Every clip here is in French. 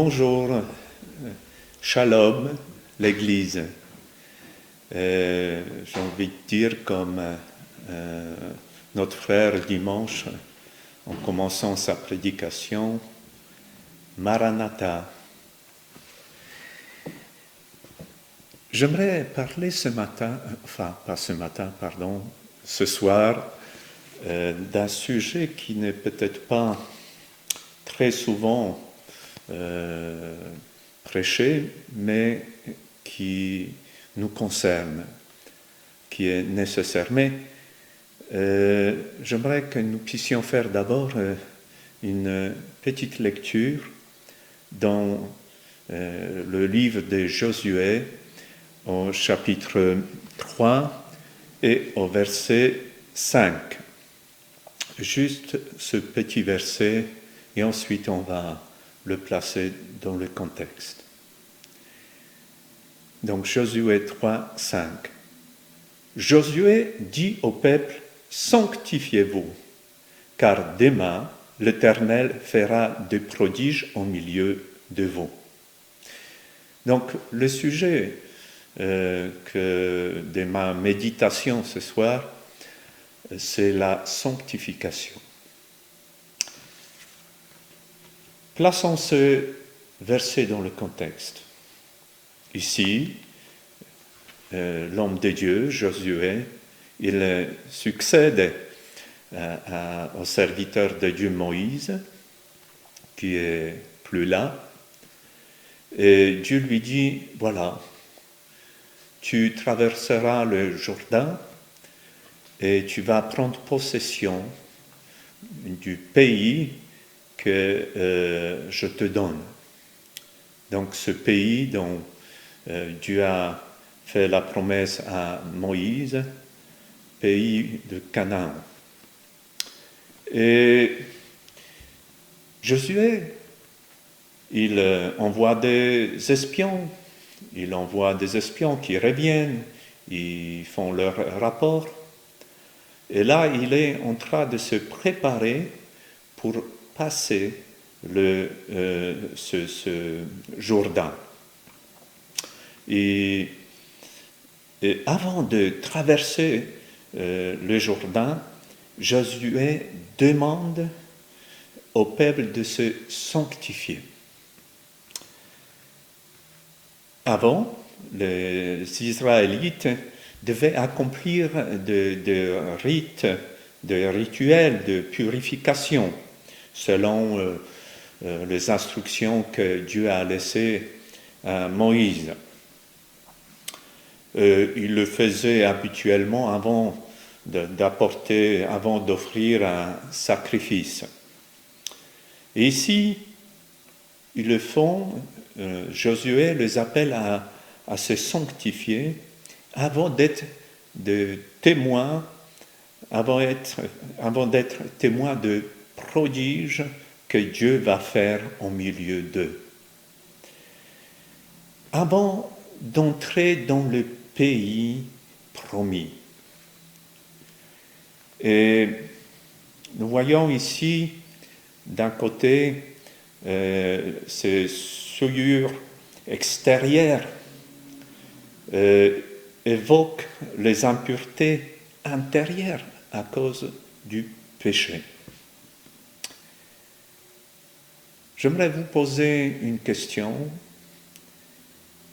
Bonjour, Shalom, l'Église. J'ai envie de dire comme notre frère dimanche, en commençant sa prédication, Maranatha. J'aimerais parler ce soir, d'un sujet qui n'est peut-être pas très souvent prêché, mais qui nous concerne, qui est nécessaire. Mais j'aimerais que nous puissions faire d'abord une petite lecture dans le livre de Josué, au chapitre 3 et au verset 5. Juste ce petit verset, et ensuite on va le placer dans le contexte. Donc Josué 3, 5. Josué dit au peuple, sanctifiez-vous, car demain l'Éternel fera des prodiges au milieu de vous. Donc le sujet de ma méditation ce soir, c'est la sanctification. Plaçons ce verset dans le contexte. Ici, l'homme de Dieu, Josué, il succède au serviteur de Dieu Moïse, qui est plus là, et Dieu lui dit, voilà, tu traverseras le Jourdain et tu vas prendre possession du pays que je te donne. Donc ce pays dont Dieu a fait la promesse à Moïse, pays de Canaan. Et Josué, il envoie des espions, qui reviennent, ils font leur rapport. Et là, il est en train de se préparer pour passer ce Jourdain. Et avant de traverser le Jourdain, Josué demande au peuple de se sanctifier. Avant, les Israélites devaient accomplir des rites, des rituels de purification, selon les instructions que Dieu a laissées à Moïse. Il le faisait habituellement avant d'offrir un sacrifice. Et ici, ils le font, Josué les appelle à se sanctifier avant d'être témoins de prodiges que Dieu va faire au milieu d'eux. Avant d'entrer dans le pays promis. Et nous voyons ici, d'un côté, ces souillures extérieures évoquent les impuretés intérieures à cause du péché. J'aimerais vous poser une question.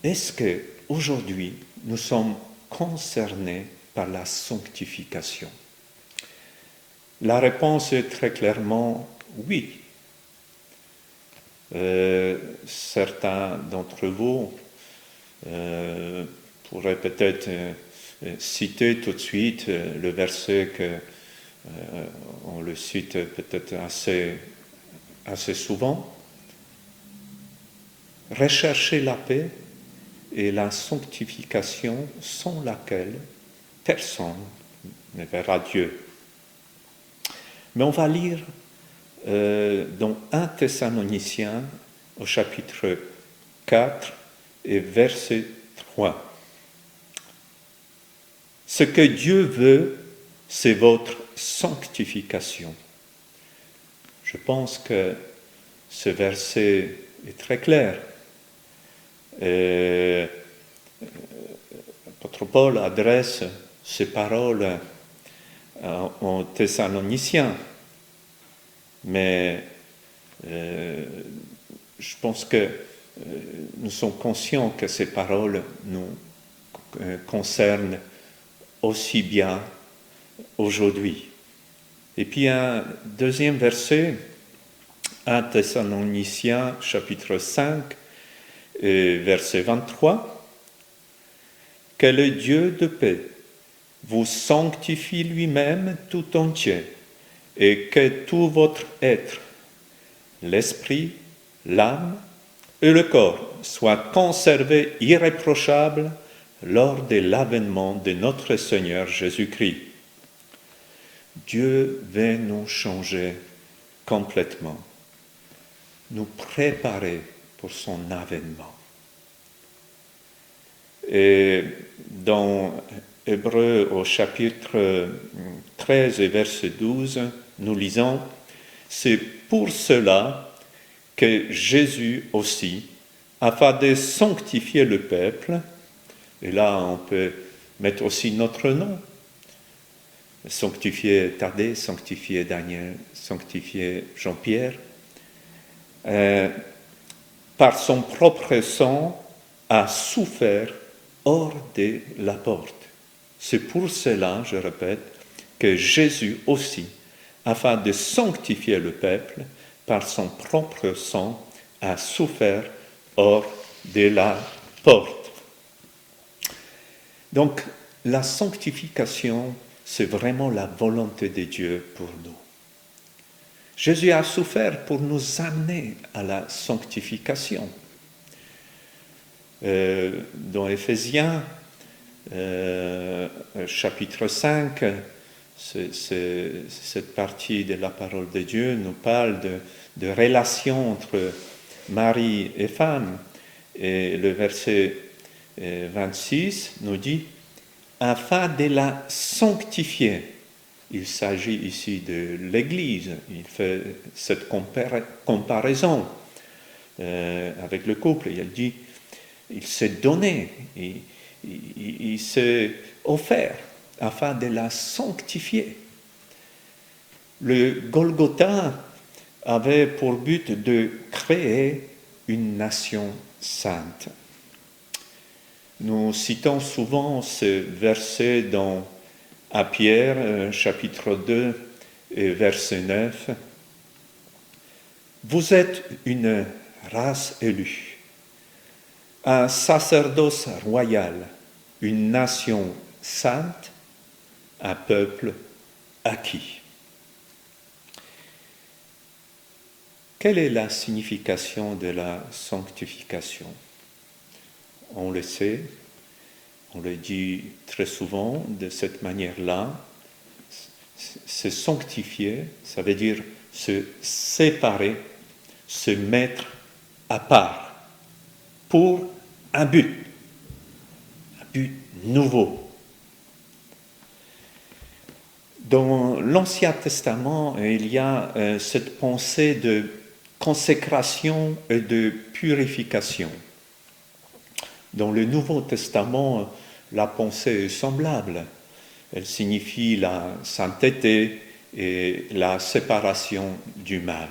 Est-ce qu'aujourd'hui, nous sommes concernés par la sanctification? La réponse est très clairement oui. Certains d'entre vous pourraient peut-être citer tout de suite le verset on le cite peut-être assez souvent. Recherchez la paix et la sanctification sans laquelle personne ne verra Dieu. Mais on va lire dans 1 Thessaloniciens au chapitre 4 et verset 3. Ce que Dieu veut, c'est votre sanctification. Je pense que ce verset est très clair. L'apôtre Paul adresse ces paroles aux Thessaloniciens, mais je pense que nous sommes conscients que ces paroles nous concernent aussi bien aujourd'hui. Et puis un deuxième verset, 1 Thessaloniciens chapitre 5, verset 23, « Que le Dieu de paix vous sanctifie lui-même tout entier, et que tout votre être, l'esprit, l'âme et le corps soient conservés irréprochables lors de l'avènement de notre Seigneur Jésus-Christ. » Dieu veut nous changer complètement, nous préparer pour son avènement. Et dans Hébreux au chapitre 13 et verset 12, nous lisons « C'est pour cela que Jésus aussi, afin de sanctifier le peuple, et là on peut mettre aussi notre nom, sanctifier Thaddée, sanctifier Daniel, sanctifier Jean-Pierre, par son propre sang a souffert hors de la porte. C'est pour cela, je répète, que Jésus aussi, afin de sanctifier le peuple, par son propre sang, a souffert hors de la porte. Donc, la sanctification, c'est vraiment la volonté de Dieu pour nous. Jésus a souffert pour nous amener à la sanctification. Dans Éphésiens, chapitre 5, cette partie de la parole de Dieu nous parle de relation entre mari et femme. Et le verset 26 nous dit « afin de la sanctifier ». Il s'agit ici de l'Église. Il fait cette comparaison avec le couple. Il dit « il s'est donné ». Il s'est offert afin de la sanctifier. Le Golgotha avait pour but de créer une nation sainte. Nous citons souvent ce verset à Pierre, chapitre 2, et verset 9. « Vous êtes une race élue, un sacerdoce royal, une nation sainte, un peuple acquis. » Quelle est la signification de la sanctification? On le sait, on le dit très souvent de cette manière-là. Se sanctifier, ça veut dire se séparer, se mettre à part pour un but nouveau. Dans l'Ancien Testament, il y a cette pensée de consécration et de purification. Dans le Nouveau Testament, la pensée est semblable. Elle signifie la sainteté et la séparation du mal.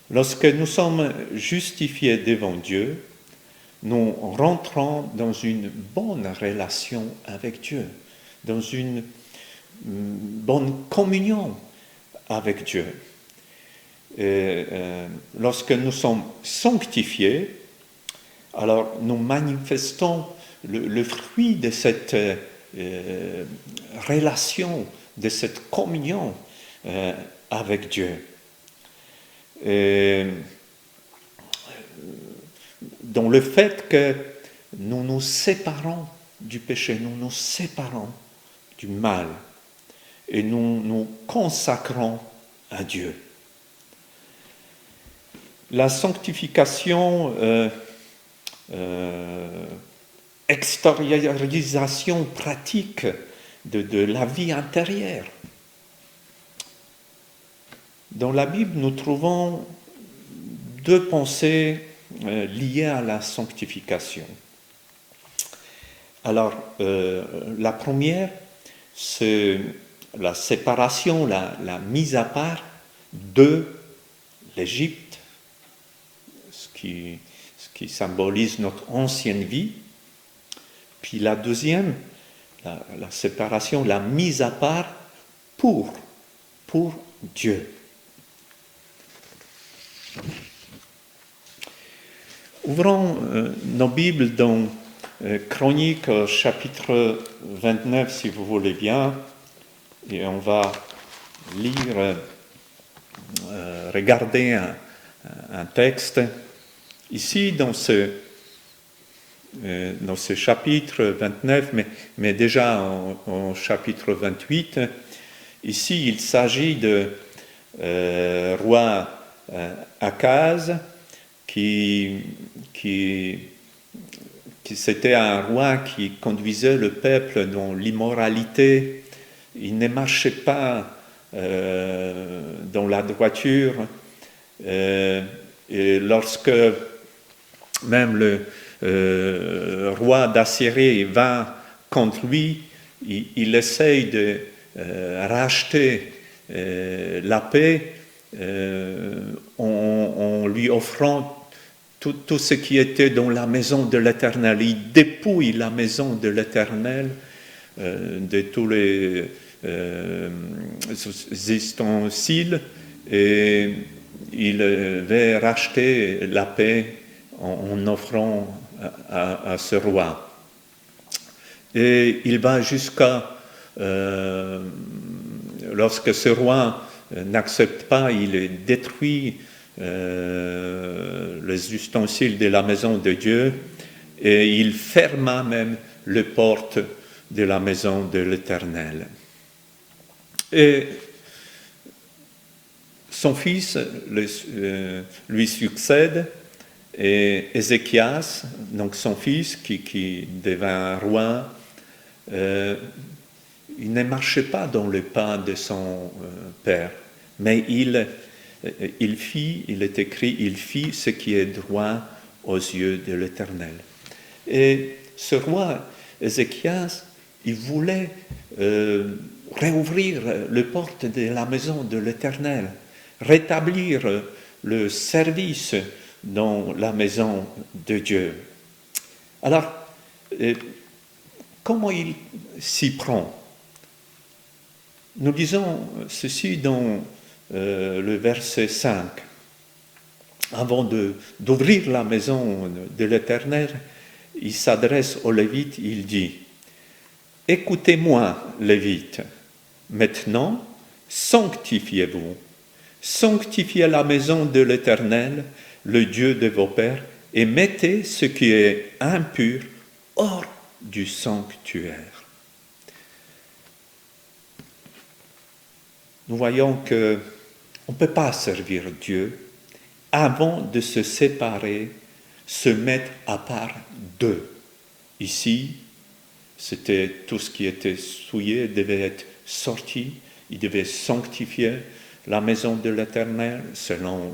Lorsque nous sommes justifiés devant Dieu, nous rentrons dans une bonne relation avec Dieu, dans une bonne communion avec Dieu. Et, lorsque nous sommes sanctifiés, alors nous manifestons le fruit de cette relation, de cette communion avec Dieu. Et, dans le fait que nous nous séparons du péché, nous nous séparons du mal et nous nous consacrons à Dieu. La sanctification, extériorisation pratique de la vie intérieure. Dans la Bible, nous trouvons deux pensées liées à la sanctification. Alors, la première, c'est la séparation, la mise à part de l'Égypte, ce qui symbolise notre ancienne vie. Puis la deuxième, la séparation, la mise à part pour Dieu. Ouvrons nos Bibles dans Chroniques chapitre 29, si vous voulez bien, et on va lire, regarder un texte. Ici, dans ce chapitre 29, mais déjà en chapitre 28, ici il s'agit de roi Akaz, qui c'était un roi qui conduisait le peuple dans l'immoralité. Il ne marchait pas dans la droiture. Et lorsque même le roi d'Assyrie va contre lui, il essaye de racheter la paix en lui offrant tout ce qui était dans la maison de l'Éternel. Il dépouille la maison de l'Éternel de tous les ustensiles et il va racheter la paix en offrant à ce roi. Et il va jusqu'à... lorsque ce roi n'accepte pas, il détruit les ustensiles de la maison de Dieu et il ferma même les portes de la maison de l'Éternel. Et son fils lui succède, et Ézéchias, donc son fils qui devint roi, il ne marchait pas dans le pas de son père, mais il est écrit, il fit ce qui est droit aux yeux de l'Éternel. Et ce roi Ézéchias, il voulait réouvrir les portes de la maison de l'Éternel, rétablir le service dans la maison de Dieu. Alors, comment il s'y prend? Nous lisons ceci dans le verset 5. Avant d'ouvrir la maison de l'Éternel, il s'adresse aux Lévites, il dit « Écoutez-moi, Lévites, maintenant, sanctifiez-vous, sanctifiez la maison de l'Éternel, le Dieu de vos pères, et mettez ce qui est impur hors du sanctuaire. » Nous voyons qu'on ne peut pas servir Dieu avant de se séparer, se mettre à part d'eux. Ici, c'était tout ce qui était souillé devait être sorti, il devait sanctifier la maison de l'Éternel selon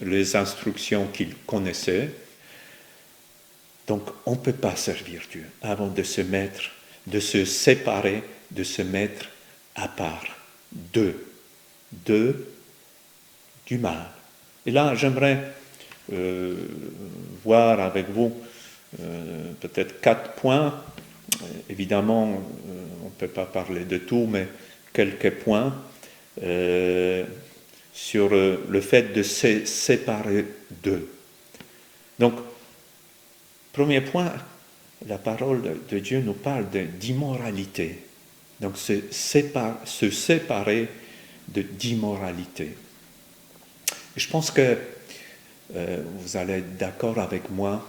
les instructions qu'il connaissait. Donc, on ne peut pas servir Dieu avant de se séparer, de se mettre à part d'eux, du mal. Et là, j'aimerais voir avec vous peut-être 4 points. Évidemment, on ne peut pas parler de tout, mais quelques points sur le fait de se séparer d'eux. Donc, premier point, la parole de Dieu nous parle d'immoralité. Donc, se séparer d'immoralité. Et je pense que vous allez être d'accord avec moi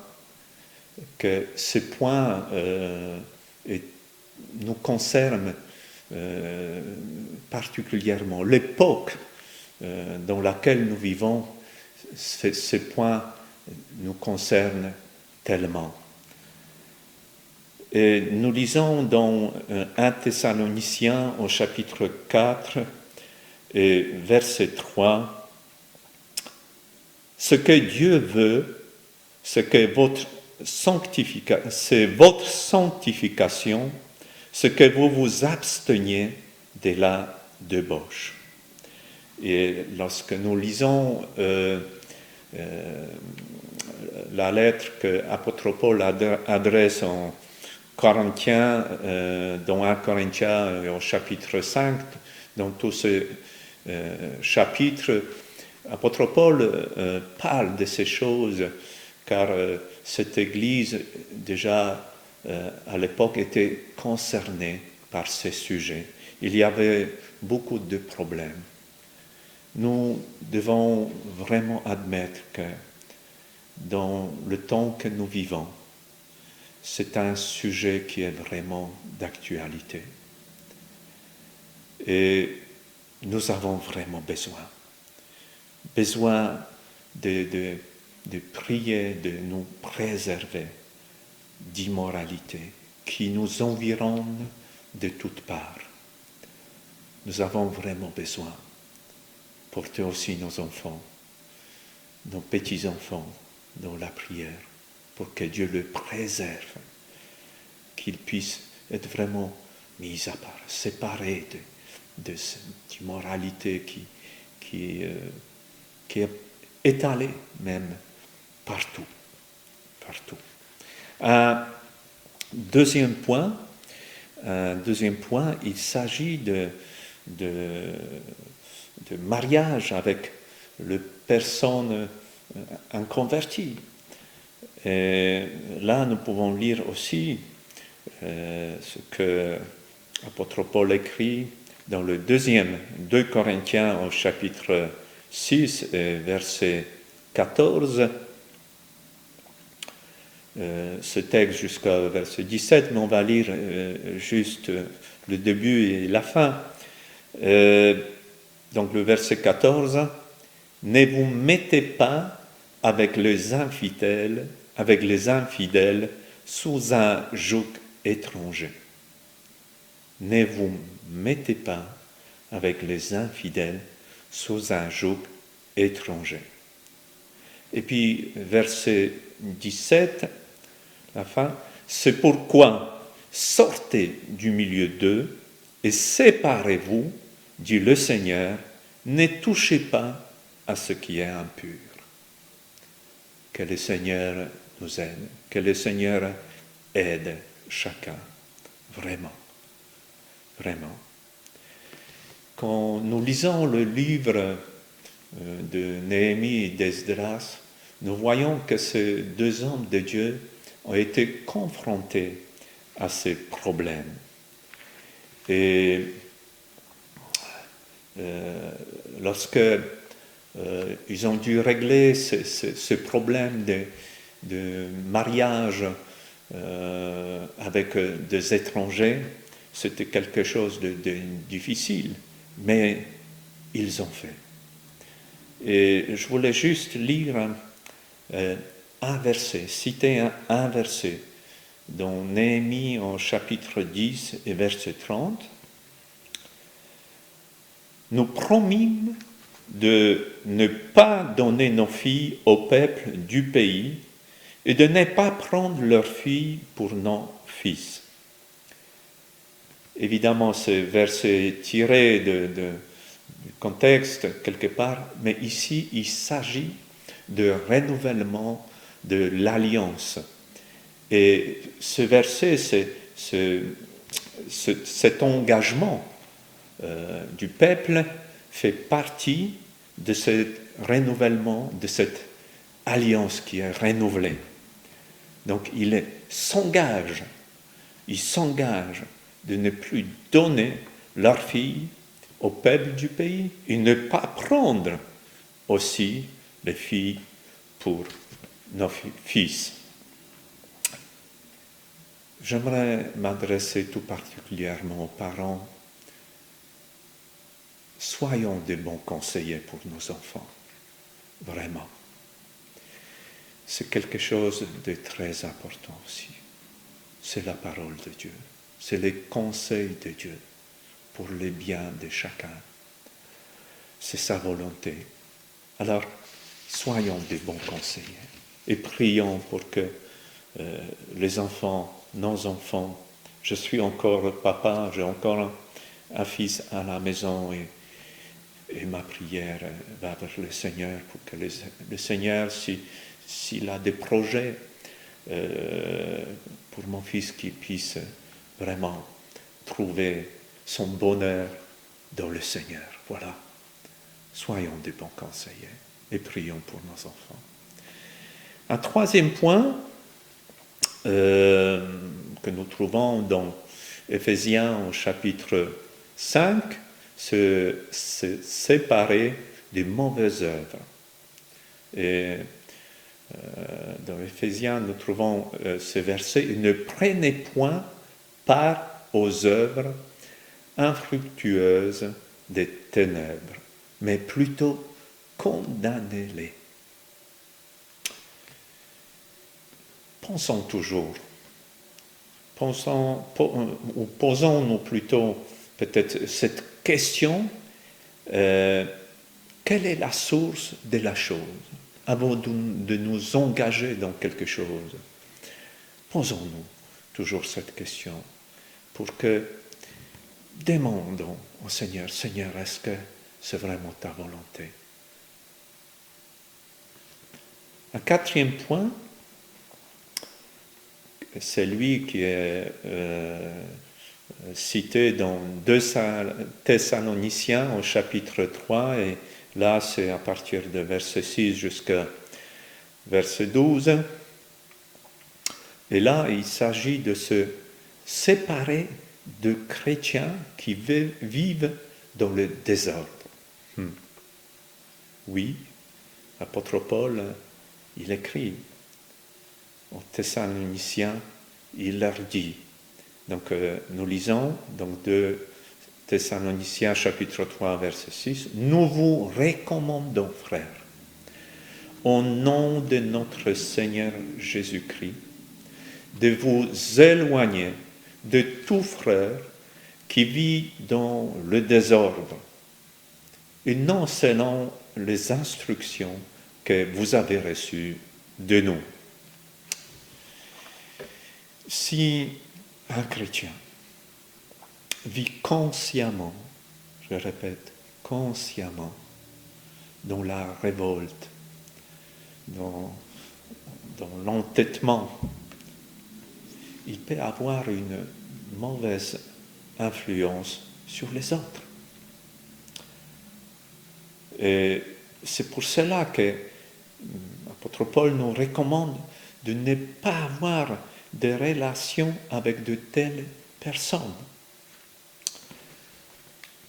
que ce point nous concerne particulièrement. L'époque dans laquelle nous vivons, ce point nous concerne tellement. Et nous lisons dans 1 Thessaloniciens au chapitre 4 et verset 3, Ce que Dieu veut, c'est votre sanctification, ce que vous vous absteniez de la débauche. Et lorsque nous lisons la lettre que l'apôtre Paul adresse en Corinthiens, dans 1 Corinthiens au chapitre 5, dans tout ce chapitre, l'apôtre Paul parle de ces choses, car cette Église, déjà à l'époque, était concernée par ces sujets. Il y avait beaucoup de problèmes. Nous devons vraiment admettre que dans le temps que nous vivons, c'est un sujet qui est vraiment d'actualité. Et nous avons vraiment besoin de prier, de nous préserver d'immoralité qui nous environne de toutes parts. Nous avons vraiment besoin de porter aussi nos enfants, nos petits-enfants dans la prière, pour que Dieu le préserve, qu'il puisse être vraiment mis à part, séparé de cette immoralité qui est étalée même partout. Un deuxième point, il s'agit de mariage avec les personnes inconverties. Et là, nous pouvons lire aussi ce que l'apôtre Paul écrit dans le 2 Corinthiens au chapitre 6, verset 14. Ce texte jusqu'au verset 17, mais on va lire juste le début et la fin. Donc le verset 14, « Ne vous mettez pas avec les infidèles sous un joug étranger. » Ne vous mettez pas avec les infidèles sous un joug étranger. Et puis, verset 17, la fin, « C'est pourquoi sortez du milieu d'eux et séparez-vous, dit le Seigneur, ne touchez pas à ce qui est impur. » Que le Seigneur nous aide, que le Seigneur aide chacun, vraiment. Quand nous lisons le livre de Néhémie et d'Esdras, nous voyons que ces deux hommes de Dieu ont été confrontés à ces problèmes. Et lorsque ils ont dû régler ce problème de mariage avec des étrangers, c'était quelque chose de difficile, mais ils ont fait. Et je voulais juste lire un verset, citer un verset dans Néhémie en chapitre 10 et verset 30. « Nous promîmes de ne pas donner nos filles au peuple du pays et de ne pas prendre leurs filles pour nos fils. » Évidemment, ce verset est tiré du contexte quelque part, mais ici, il s'agit de renouvellement de l'alliance. Et ce verset, cet engagement du peuple fait partie de ce renouvellement, de cette alliance qui est renouvelée. Donc il s'engage de ne plus donner leurs filles au peuple du pays et ne pas prendre aussi les filles pour nos fils. J'aimerais m'adresser tout particulièrement aux parents. Soyons des bons conseillers pour nos enfants, vraiment. C'est quelque chose de très important aussi. C'est la parole de Dieu, c'est les conseils de Dieu pour le bien de chacun. C'est sa volonté. Alors, soyons des bons conseillers et prions pour que les enfants, nos enfants, je suis encore papa, j'ai encore un fils à la maison et ma prière va vers le Seigneur pour que le Seigneur, s'il a des projets pour mon fils, qu'il puisse vraiment trouver son bonheur dans le Seigneur. Voilà. Soyons des bons conseillers et prions pour nos enfants. Un troisième point que nous trouvons dans Éphésiens au chapitre 5, se séparer des mauvaises œuvres. Et dans Éphésiens, nous trouvons ce verset, « Ne prenez point part aux œuvres infructueuses des ténèbres, mais plutôt condamnez-les. » Pensons toujours, posons-nous plutôt peut-être cette question, quelle est la source de la chose avant de nous engager dans quelque chose? Posons-nous toujours cette question pour que demandons au Seigneur, Seigneur, est-ce que c'est vraiment ta volonté? Un quatrième point, c'est lui qui est cité dans 2 Thessaloniciens au chapitre 3, et là c'est à partir de verset 6 jusqu'à verset 12. Et là, il s'agit de se séparer de chrétiens qui vivent dans le désordre. Oui, l'apôtre Paul, il écrit aux Thessaloniciens, il leur dit, donc nous lisons, donc 2 Thessaloniciens chapitre 3 verset 6, « Nous vous recommandons, frères, au nom de notre Seigneur Jésus-Christ, de vous éloigner de tout frère qui vit dans le désordre, et non selon les instructions que vous avez reçues de nous. » Si un chrétien vit consciemment, je répète, consciemment, dans la révolte, dans l'entêtement, il peut avoir une mauvaise influence sur les autres. Et c'est pour cela que l'apôtre Paul nous recommande de ne pas avoir de relations avec de telles personnes.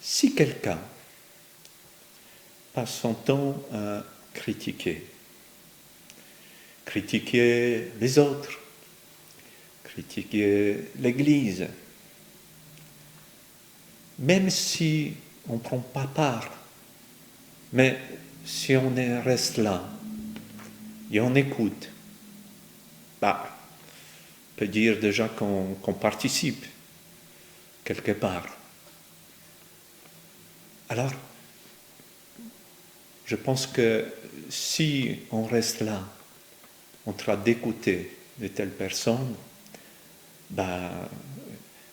Si quelqu'un passe son temps à critiquer les autres, critiquer l'Église, même si on ne prend pas part, mais si on reste là et on écoute, on peut dire déjà qu'on participe quelque part. Alors, je pense que si on reste là, en train d'écouter de telles personnes,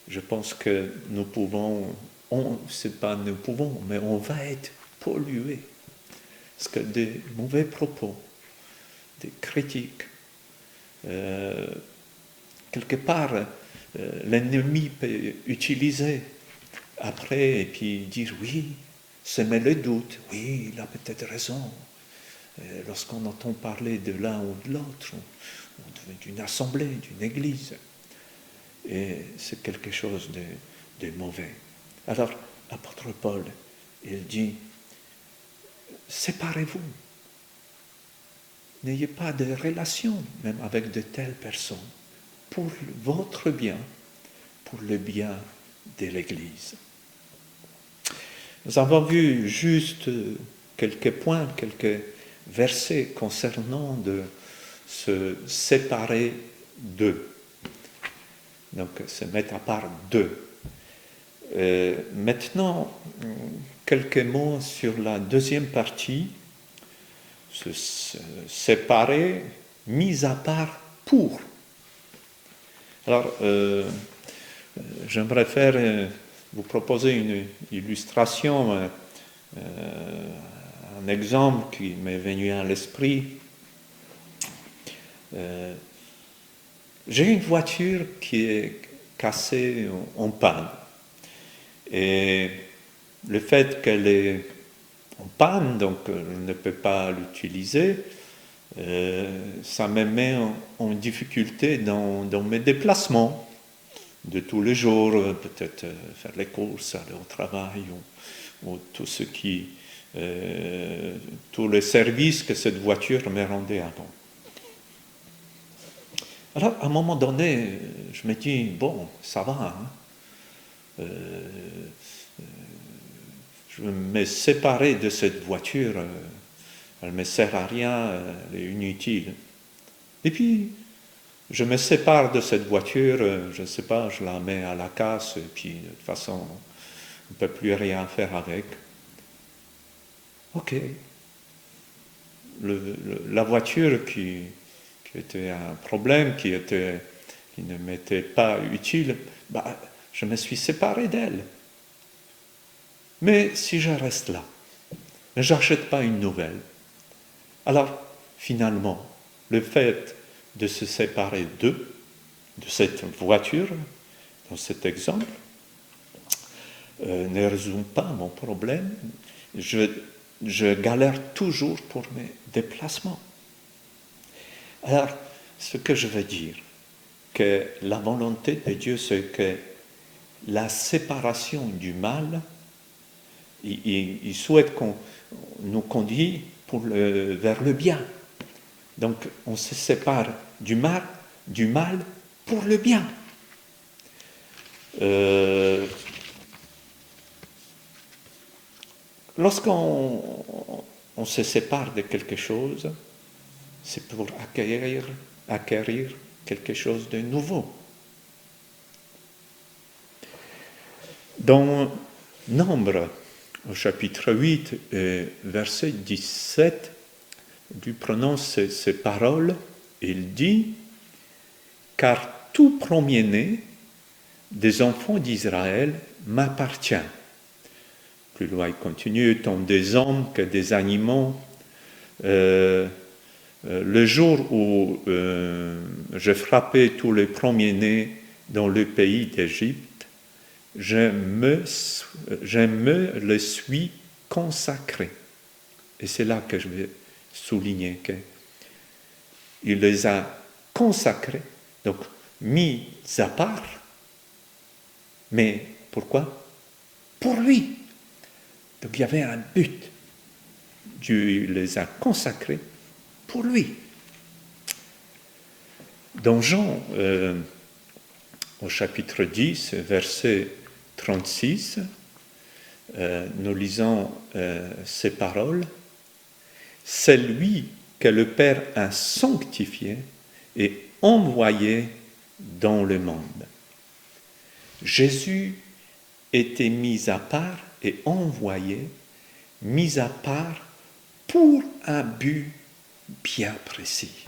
je pense que nous pouvons, mais on va être pollué. Parce que des mauvais propos, des critiques, quelque part, l'ennemi peut utiliser après et puis dire oui, semer le doute, oui, il a peut-être raison. Lorsqu'on entend parler de l'un ou de l'autre, d'une assemblée, d'une église, et c'est quelque chose de mauvais. Alors, l'apôtre Paul, il dit, séparez-vous. N'ayez pas de relation même avec de telles personnes, pour votre bien, pour le bien de l'Église. Nous avons vu juste quelques points, quelques versets concernant de se séparer d'eux. Donc, se mettre à part d'eux. Maintenant, quelques mots sur la deuxième partie, se séparer, mis à part pour. Alors, j'aimerais vous proposer une illustration, un exemple qui m'est venu à l'esprit. J'ai une voiture qui est cassée en panne. Et le fait qu'elle est en panne, donc je ne peux pas l'utiliser, ça me met en difficulté dans mes déplacements de tous les jours, peut-être faire les courses, aller au travail, ou tout ce tous les services que cette voiture me rendait avant. Alors, à un moment donné, je me dis, bon, ça va, hein. Je me séparer de cette voiture, elle ne me sert à rien, elle est inutile. Et puis, je me sépare de cette voiture, je ne sais pas, je la mets à la casse, et puis de toute façon, on ne peut plus rien faire avec. Ok. La voiture qui était un problème, qui ne m'était pas utile, je me suis séparé d'elle. Mais si je reste là, je n'achète pas une nouvelle. Alors, finalement, le fait de se séparer de cette voiture, dans cet exemple, ne résout pas mon problème. Je galère toujours pour mes déplacements. Alors, ce que je veux dire, que la volonté de Dieu, c'est que la séparation du mal, il souhaite qu'on nous conduise vers le bien. Donc, on se sépare du mal pour le bien. Lorsqu'on se sépare de quelque chose, c'est pour acquérir quelque chose de nouveau. Dans Nombre, au chapitre 8, verset 17, Dieu prononce ces paroles, il dit « Car tout premier-né des enfants d'Israël m'appartient. » Plus loin, il continue « Tant des hommes que des animaux. Le jour où j'ai frappé tous les premiers-nés dans le pays d'Égypte, je me le suis consacré. » Et c'est là que je vais souligner qu'il les a consacrés, donc mis à part. Mais pourquoi? Pour lui. Donc il y avait un but. Dieu les a consacrés pour lui. Dans Jean, au chapitre 10, verset 36, nous lisons ces paroles. « C'est lui que le Père a sanctifié et envoyé dans le monde. » Jésus était mis à part et envoyé, mis à part pour un but bien précis.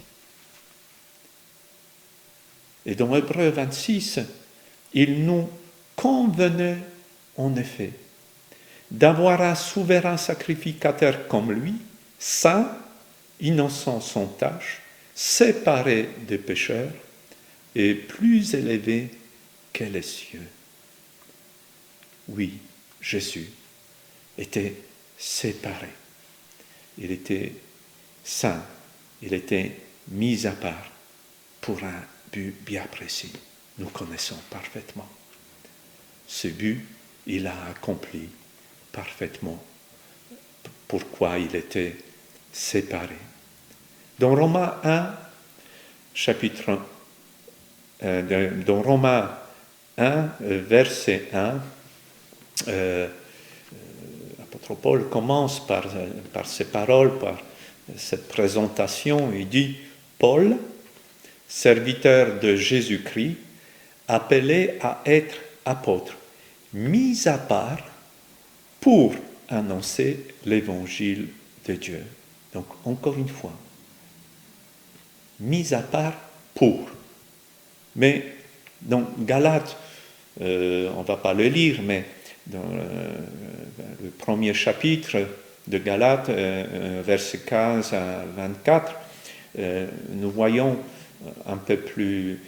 Et dans Hébreux 26, il nous convenait en effet d'avoir un souverain sacrificateur comme lui, saint, innocent sans tache, séparé des pécheurs et plus élevé que les cieux. Oui, Jésus était séparé. Il était saint. Il était mis à part pour un but bien précis. Nous connaissons parfaitement. Ce but, il a accompli parfaitement pourquoi il était séparé. Dans Romains 1, dans Romains 1, verset 1, l'apôtre Paul commence par ces paroles, par cette présentation. Il dit « Paul, serviteur de Jésus-Christ, appelé à être apôtre, mis à part pour annoncer l'évangile de Dieu. » Donc, encore une fois, mis à part pour. Mais dans Galates, on ne va pas le lire, mais dans le premier chapitre de Galates, versets 15 à 24, nous voyons un peu plus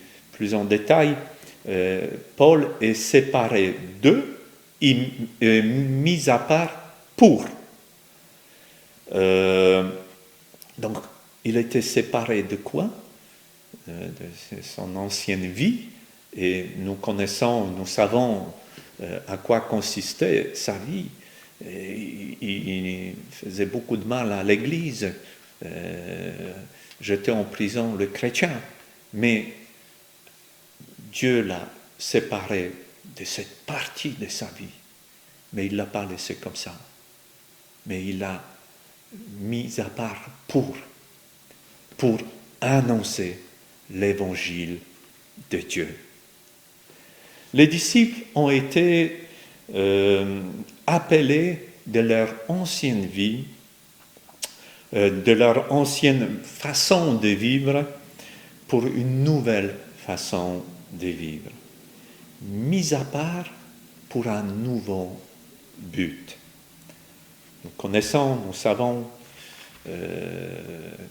en détail, Paul est séparé d'eux et mis à part pour. Donc, il était séparé de quoi? De son ancienne vie, et nous savons à quoi consistait sa vie. Il faisait beaucoup de mal à l'Église, jetait en prison le chrétien, mais Dieu l'a séparé de cette partie de sa vie, mais il ne l'a pas laissé comme ça, mais il l'a mis à part pour annoncer l'évangile de Dieu. Les disciples ont été appelés de leur ancienne vie, de leur ancienne façon de vivre, pour une nouvelle façon de vivre, mis à part pour un nouveau but. Nous savons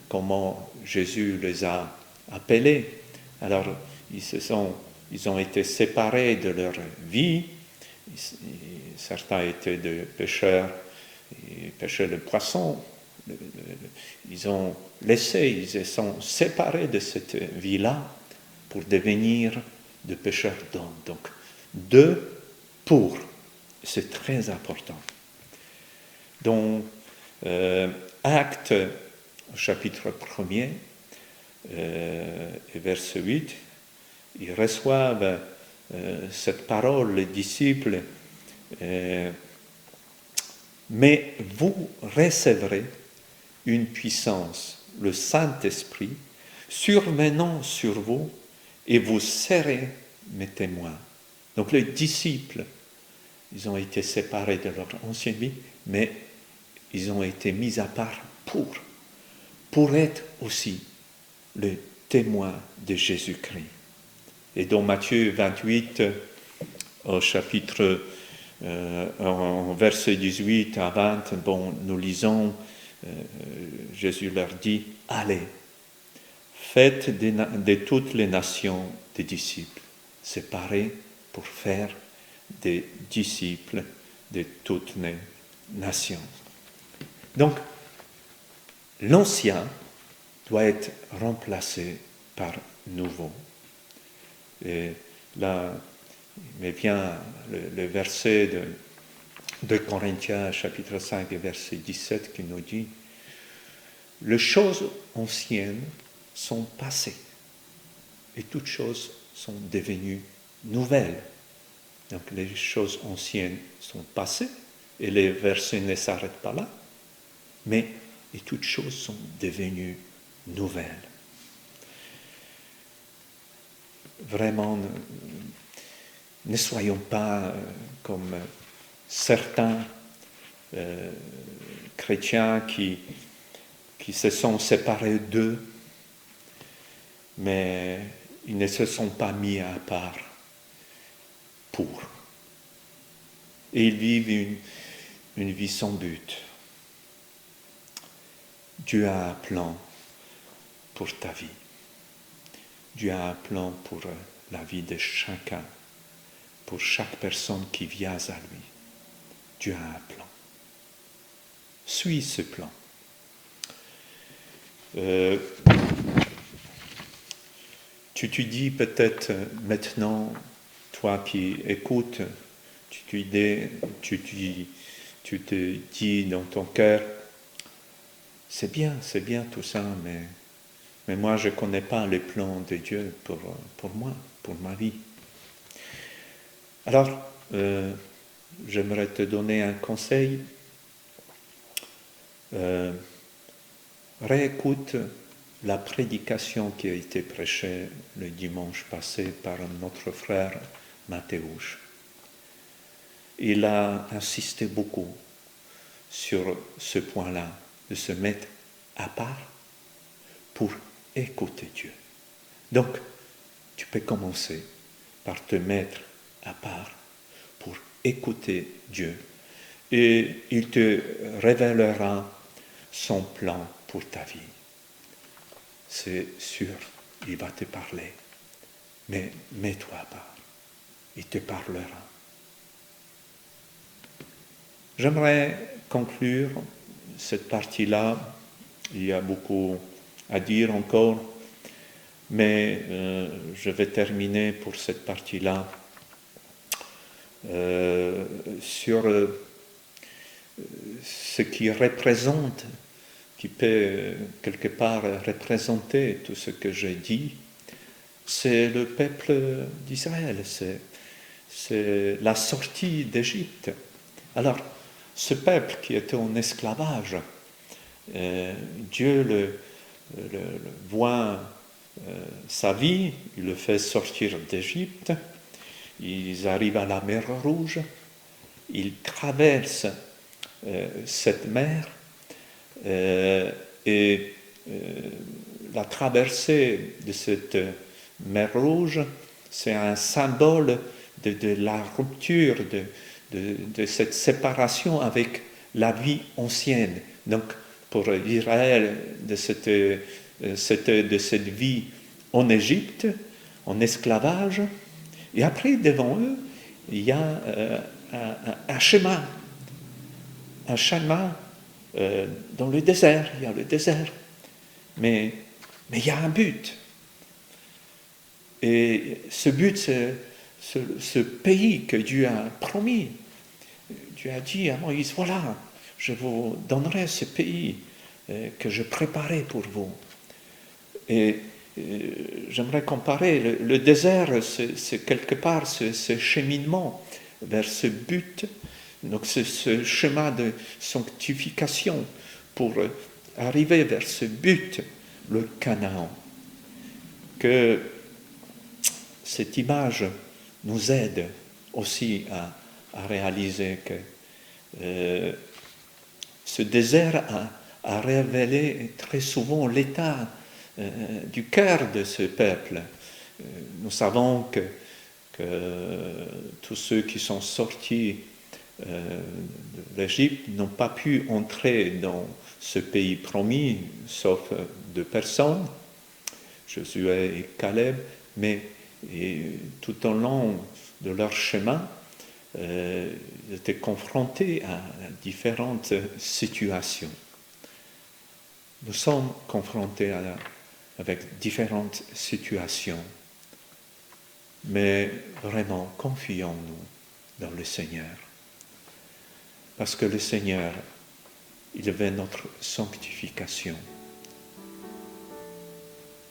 comment Jésus les a appelés. Alors, ils ont été séparés de leur vie. Certains étaient des pêcheurs, ils pêchaient le poisson. Ils se sont séparés de cette vie-là pour devenir des pêcheurs d'hommes. Donc, c'est très important. Dans Actes, chapitre 1er, et verset 8, ils reçoivent cette parole, les disciples, mais vous recevrez une puissance, le Saint-Esprit, survenant sur vous, et vous serez mes témoins. Donc les disciples, ils ont été séparés de leur ancienne vie, mais ils ont été mis à part pour être aussi le témoin de Jésus-Christ. Et dans Matthieu 28, au chapitre, en versets 18 à 20, nous lisons, Jésus leur dit, allez, faites de toutes les nations des disciples, séparés pour faire des disciples de toutes les nations. Donc, l'ancien doit être remplacé par nouveau. Et là, il me vient le verset de Corinthiens, chapitre 5, verset 17, qui nous dit « Les choses anciennes sont passées, et toutes choses sont devenues nouvelles. » Donc, les choses anciennes sont passées, et les versets ne s'arrêtent pas là, mais et toutes choses sont devenues nouvelles. Vraiment, ne soyons pas comme certains chrétiens qui se sont séparés d'eux, mais ils ne se sont pas mis à part pour. Et ils vivent une vie sans but. Dieu a un plan pour ta vie. Dieu a un plan pour la vie de chacun, pour chaque personne qui vient à lui. Dieu a un plan. Suis ce plan. Tu te dis peut-être maintenant, toi qui écoutes, tu te dis dans ton cœur, c'est bien tout ça, mais moi je ne connais pas les plans de Dieu pour moi, pour ma vie. Alors, j'aimerais te donner un conseil. Réécoute la prédication qui a été prêchée le dimanche passé par notre frère Mathéouche. Il a insisté beaucoup sur ce point-là, de se mettre à part pour écouter Dieu. Donc, tu peux commencer par te mettre à part pour écouter Dieu. Et il te révélera son plan pour ta vie. C'est sûr, il va te parler. Mais mets-toi à part. Il te parlera. J'aimerais conclure cette partie-là. Il y a beaucoup à dire encore, mais je vais terminer pour cette partie-là sur ce qui représente, qui peut quelque part représenter tout ce que j'ai dit. C'est le peuple d'Israël, c'est la sortie d'Égypte. Alors, ce peuple qui était en esclavage, Dieu le voit sa vie, il le fait sortir d'Égypte, ils arrivent à la mer Rouge, ils traversent cette mer et la traversée de cette mer Rouge, c'est un symbole de la rupture, de cette séparation avec la vie ancienne. Donc, pour Israël, de cette vie en Égypte, en esclavage, et après, devant eux, il y a un chemin dans le désert. Il y a le désert, mais il y a un but. Et ce but, c'est ce pays que Dieu a promis. Dieu a dit à Moïse, voilà, je vous donnerai ce pays que je préparais pour vous. Et j'aimerais comparer, le désert, c'est quelque part ce cheminement vers ce but, donc ce chemin de sanctification pour arriver vers ce but, le Canaan. Que cette image nous aide aussi à réaliser que ce désert a révélé très souvent l'état du cœur de ce peuple. Nous savons que tous ceux qui sont sortis de l'Égypte n'ont pas pu entrer dans ce pays promis, sauf 2 personnes, Josué et Caleb, mais tout au long de leur chemin, ils étaient confrontés à différentes situations. Nous sommes confrontés avec différentes situations, mais vraiment confions-nous dans le Seigneur. Parce que le Seigneur, il veut notre sanctification.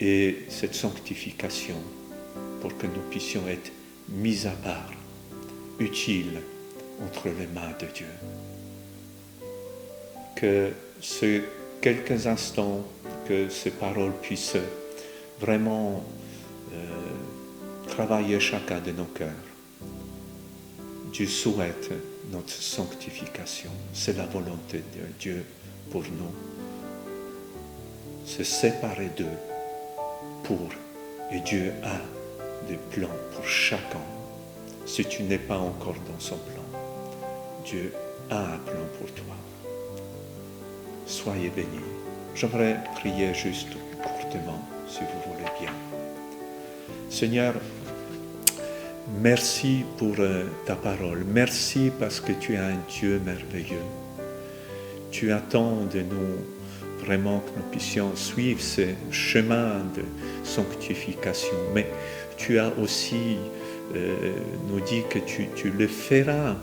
Et cette sanctification, pour que nous puissions être mis à part, utiles entre les mains de Dieu. Que ce quelques instants, que ces paroles puissent vraiment travailler chacun de nos cœurs. Dieu souhaite notre sanctification. C'est la volonté de Dieu pour nous. Se séparer d'eux pour, et Dieu a des plans pour chacun. Si tu n'es pas encore dans son plan, Dieu a un plan pour toi. Soyez bénis. J'aimerais prier juste courtement, si vous voulez bien. Seigneur, merci pour ta parole. Merci parce que tu es un Dieu merveilleux. Tu attends de nous vraiment que nous puissions suivre ce chemin de sanctification. Mais tu as aussi nous dit que tu le feras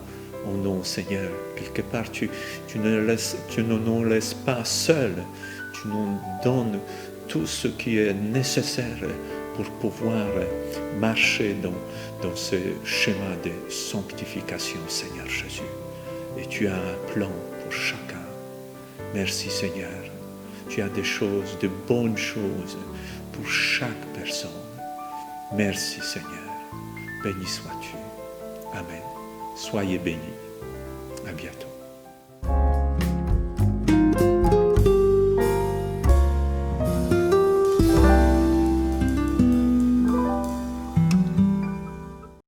en nous, Seigneur. Quelque part, tu ne nous laisses pas seuls. Tu nous donnes tout ce qui est nécessaire pour pouvoir marcher dans ce chemin de sanctification, Seigneur Jésus. Et tu as un plan pour chacun. Merci, Seigneur. Tu as des choses, de bonnes choses pour chaque personne. Merci, Seigneur. Béni sois-tu. Amen. Soyez bénis. À bientôt.